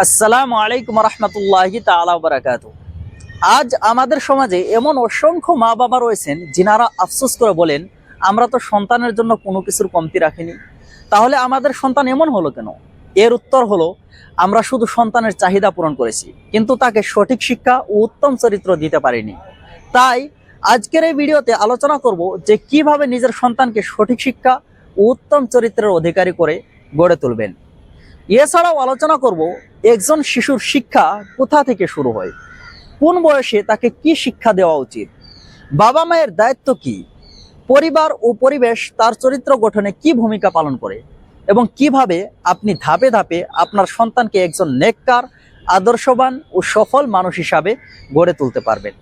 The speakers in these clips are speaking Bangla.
আসসালামু আলাইকুম রহমতুল্লাহি তাআলা ওয়া বারাকাতুহু। আজ আমাদের সমাজে এমন অসংখ্য মা বাবা রয়েছেন যিনারা আফসোস করে বলেন, আমরা তো সন্তানের জন্য কোনো কিছুর কমতি রাখিনি, তাহলে আমাদের সন্তান এমন হলো কেন? এর উত্তর হলো, আমরা শুধু সন্তানের চাহিদা পূরণ করেছি, কিন্তু তাকে সঠিক শিক্ষা ও উত্তম চরিত্র দিতে পারিনি। তাই আজকের এই ভিডিওতে আলোচনা করব যে কিভাবে নিজের সন্তানকে সঠিক শিক্ষা ও উত্তম চরিত্রের অধিকারী করে গড়ে তুলবেন। এছাড়াও আলোচনা করব একজন শিশুর শিক্ষা কোথা থেকে শুরু হয়, কোন বয়সে তাকে কি শিক্ষা দেওয়া উচিত, বাবা মায়ের দায়িত্ব কি, পরিবার ও পরিবেশ তার চরিত্র গঠনে কি ভূমিকা পালন করে, এবং কিভাবে আপনি ধাপে ধাপে আপনার সন্তানকে একজন নেককার, আদর্শবান ও সফল মানুষ হিসাবে গড়ে তুলতে পারবেন।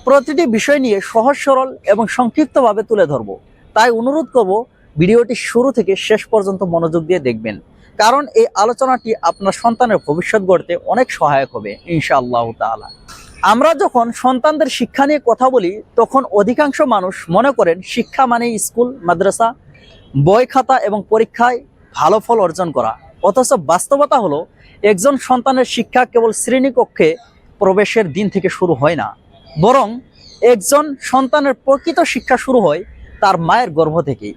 প্রতিটি বিষয় নিয়ে সহজ সরল এবং সংক্ষিপ্তভাবে তুলে ধরব, তাই অনুরোধ করব ভিডিওটি শুরু থেকে শেষ পর্যন্ত মনোযোগ দিয়ে দেখবেন, কারণ এই আলোচনাটি আপনার সন্তানের ভবিষ্যৎ গড়তে অনেক সহায়ক হবে ইনশাআল্লাহ তাআলা। আমরা যখন সন্তানদের শিক্ষা নিয়ে কথা বলি, তখন অধিকাংশ মানুষ মনে করেন শিক্ষা মানে স্কুল, মাদ্রাসা, বই খাতা এবং পরীক্ষায় ভালো ফল অর্জন করা। অথচ বাস্তবতা হলো, একজন সন্তানের শিক্ষা কেবল শ্রেণীকক্ষে প্রবেশের দিন থেকে শুরু হয় না, বরং একজন সন্তানের প্রকৃত শিক্ষা শুরু হয় তার মায়ের গর্ভ থেকেই।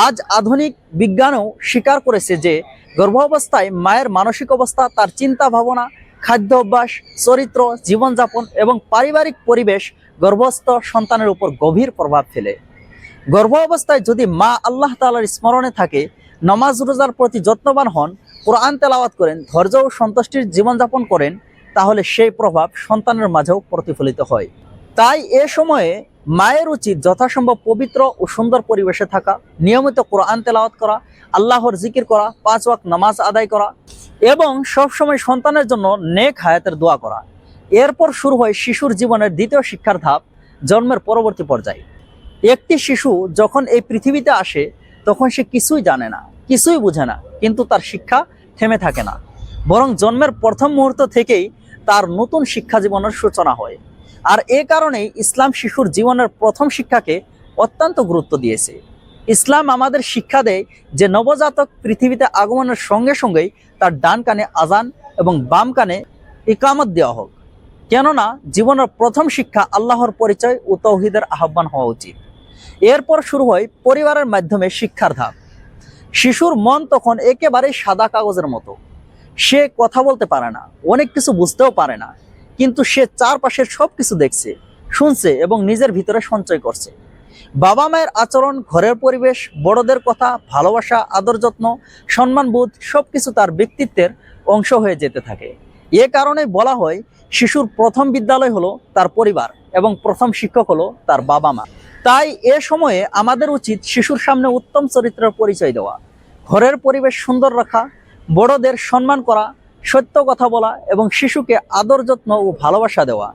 আজ আধুনিক বিজ্ঞানও স্বীকার করেছে যে গর্ভাবস্থায় মায়ের মানসিক অবস্থা, তার চিন্তা ভাবনা, খাদ্য অভ্যাস, চরিত্র, জীবনযাপন এবং পারিবারিক পরিবেশ গর্ভস্থ সন্তানের উপর গভীর প্রভাব ফেলে। গর্ভ অবস্থায় যদি মা আল্লাহ তাআলার স্মরণে থাকে, নামাজ রোজার প্রতি যত্নবান হন, কোরআন তেলাওয়াত করেন, ধৈর্য ও সন্তুষ্টির জীবনযাপন করেন, তাহলে সেই প্রভাব সন্তানের মাঝেও প্রতিফলিত হয়। তাই এ সময়ে মায়ের উচিত যথাসম্ভব পবিত্র ও সুন্দর পরিবেশে থাকা, নিয়মিত কোরআন তেলাওয়াত করা, আল্লাহর জিকির করা, 5 ওয়াক্ত নামাজ আদায় করা এবং সবসময় সন্তানের জন্য নেক হায়াতের দোয়া করা। এরপর শুরু হয় শিশুর জীবনের দ্বিতীয় শিক্ষার ধাপ, জন্মের পরবর্তী পর্যায়ে। একটি শিশু যখন এই পৃথিবীতে আসে, তখন সে কিছুই জানে না, কিছুই বুঝে না, কিন্তু তার শিক্ষা থেমে থাকে না, বরং জন্মের প্রথম মুহূর্ত থেকেই তার নতুন শিক্ষা জীবনের সূচনা হয়। আর এ কারণেই ইসলাম শিশুর জীবনের প্রথম শিক্ষাকে অত্যন্ত গুরুত্ব দিয়েছে। ইসলাম আমাদের শিক্ষা দেয় যে নবজাতক পৃথিবীতে আগমনের সঙ্গে সঙ্গেই তার ডান কানে আজান এবং বাম কানে ইকামত দেওয়া হোক, কেননা জীবনের প্রথম শিক্ষা আল্লাহর পরিচয় ও তাওহীদের আহ্বান হওয়া উচিত। এরপর শুরু হয় পরিবারের মাধ্যমে শিক্ষার ধাপ। শিশুর মন তখন একেবারেই সাদা কাগজের মতো। সে কথা বলতে পারে না, অনেক কিছু বুঝতেও পারে না, কিন্তু সে চারপাশের সবকিছু দেখছে, শুনছে এবং নিজের ভিতরে সঞ্চয় করছে। বাবা মায়ের আচরণ, ঘরের পরিবেশ, বড়দের কথা, ভালোবাসা, আদর যত্ন, সম্মানবোধ সবকিছু তার ব্যক্তিত্বের অংশ হয়ে যেতে থাকে। এ কারণে বলা হয়, শিশুর প্রথম বিদ্যালয় হলো তার পরিবার এবং প্রথম শিক্ষক হলো তার বাবা মা। তাই এ সময়ে আমাদের উচিত শিশুর সামনে উত্তম চরিত্রের পরিচয় দেওয়া, ঘরের পরিবেশ সুন্দর রাখা, বড়দের সম্মান করা, সত্য কথা বলা এবং শিশুকে আদর যত্ন ও ভালোবাসা দেওয়া।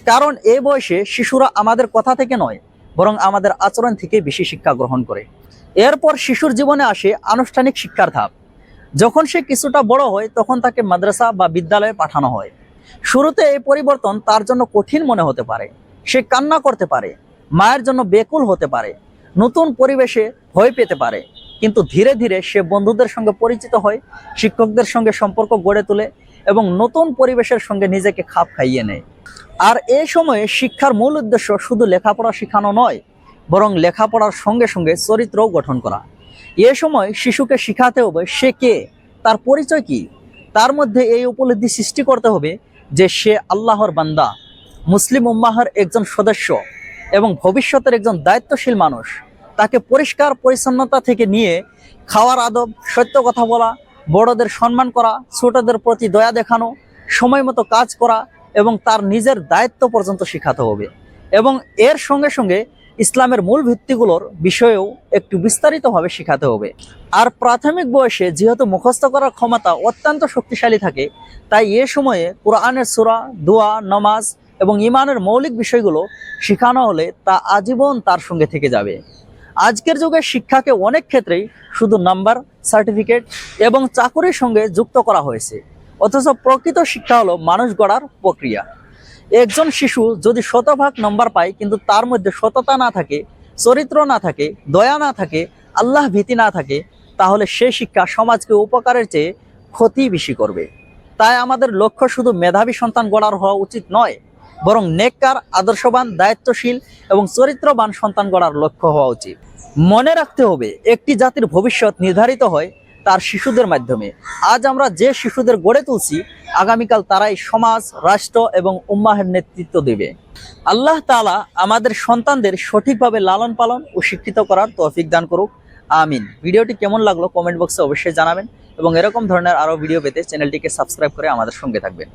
কারণ এই বয়সে শিশুরা আমাদের কথা থেকে নয়, বরং আমাদের আচরণ থেকে বেশি শিক্ষা গ্রহণ করে। এরপর শিশুর জীবনে আসে আনুষ্ঠানিক শিক্ষার ধাপ। যখন সে কিছুটা বড় হয়, তখন তাকে মাদ্রাসা বা বিদ্যালয়ে পাঠানো হয়। শুরুতে এই পরিবর্তন তার জন্য কঠিন মনে হতে পারে, সে কান্না করতে পারে, মায়ের জন্য বেকুল হতে পারে, নতুন পরিবেশে ভয় পেতে পারে, কিন্তু ধীরে ধীরে সে বন্ধুদের সঙ্গে পরিচিত হয়, শিক্ষকদের সঙ্গে সম্পর্ক গড়ে তোলে এবং নতুন পরিবেশের সঙ্গে নিজেকে খাপ খাইয়ে নেয়। আর এই সময়ে শিক্ষার মূল উদ্দেশ্য শুধু লেখাপড়া শেখানো নয়, বরং লেখাপড়ার সঙ্গে সঙ্গে চরিত্রও গঠন করা। এ সময় শিশুকে শিখাতে হবে সে কে, তার পরিচয় কি। তার মধ্যে এই উপলব্ধি সৃষ্টি করতে হবে যে সে আল্লাহর বান্দা, মুসলিম উম্মাহের একজন সদস্য এবং ভবিষ্যতের একজন দায়িত্বশীল মানুষ। তাকে পরিষ্কার পরিচ্ছন্নতা থেকে নিয়ে খাওয়ার আদব, সত্য কথা বলা, বড়দের সম্মান করা, ছোটদের প্রতি দয়া দেখানো, সময় মতো কাজ করা এবং তার নিজের দায়িত্ব পর্যন্ত শেখাতে হবে। এবং এর সঙ্গে সঙ্গে ইসলামের মূল ভিত্তিগুলোর বিষয়েও একটু বিস্তারিতভাবে শেখাতে হবে। আর প্রাথমিক বয়সে যেহেতু মুখস্থ করার ক্ষমতা অত্যন্ত শক্তিশালী থাকে, তাই এ সময়ে কোরআনের সূরা, দোয়া, নামাজ এবং ঈমানের মৌলিক বিষয়গুলো শেখানো হলে তা আজীবন তার সঙ্গে থেকে যাবে। আজকের যুগে শিক্ষাকে অনেক ক্ষেত্রেই শুধু নাম্বার, সার্টিফিকেট এবং চাকুরির সঙ্গে যুক্ত করা হয়েছে, অথচ প্রকৃত শিক্ষা হলো মানুষ গড়ার প্রক্রিয়া। একজন শিশু যদি 100% নম্বর পায়, কিন্তু তার মধ্যে সততা না থাকে, চরিত্র না থাকে, দয়া না থাকে, আল্লাহ ভীতি না থাকে, তাহলে সেই শিক্ষা সমাজকে উপকারের চেয়ে ক্ষতি বেশি করবে। তাই আমাদের লক্ষ্য শুধু মেধাবী সন্তান গড়ার হওয়া উচিত নয়, বরং নেককার, আদর্শবান, দায়িত্বশীল এবং চরিত্রবান সন্তান গড়ার লক্ষ্য হওয়া উচিত। মনে রাখতে হবে, একটি জাতির ভবিষ্যৎ নির্ধারিত হয় তার শিশুদের মাধ্যমে। আজ আমরা যে শিশুদের গড়ে তুলছি, আগামীকাল তারাই সমাজ, রাষ্ট্র এবং উম্মাহের নেতৃত্ব দেবে। আল্লাহ তাআলা আমাদের সন্তানদের সঠিকভাবে লালন পালন ও শিক্ষিত করার তৌফিক দান করুক। আমিন। ভিডিওটি কেমন লাগলো কমেন্ট বক্সে অবশ্যই জানাবেন এবং এরকম ধরনের আরো ভিডিও পেতে চ্যানেলটিকে সাবস্ক্রাইব করে আমাদের সঙ্গে থাকবেন।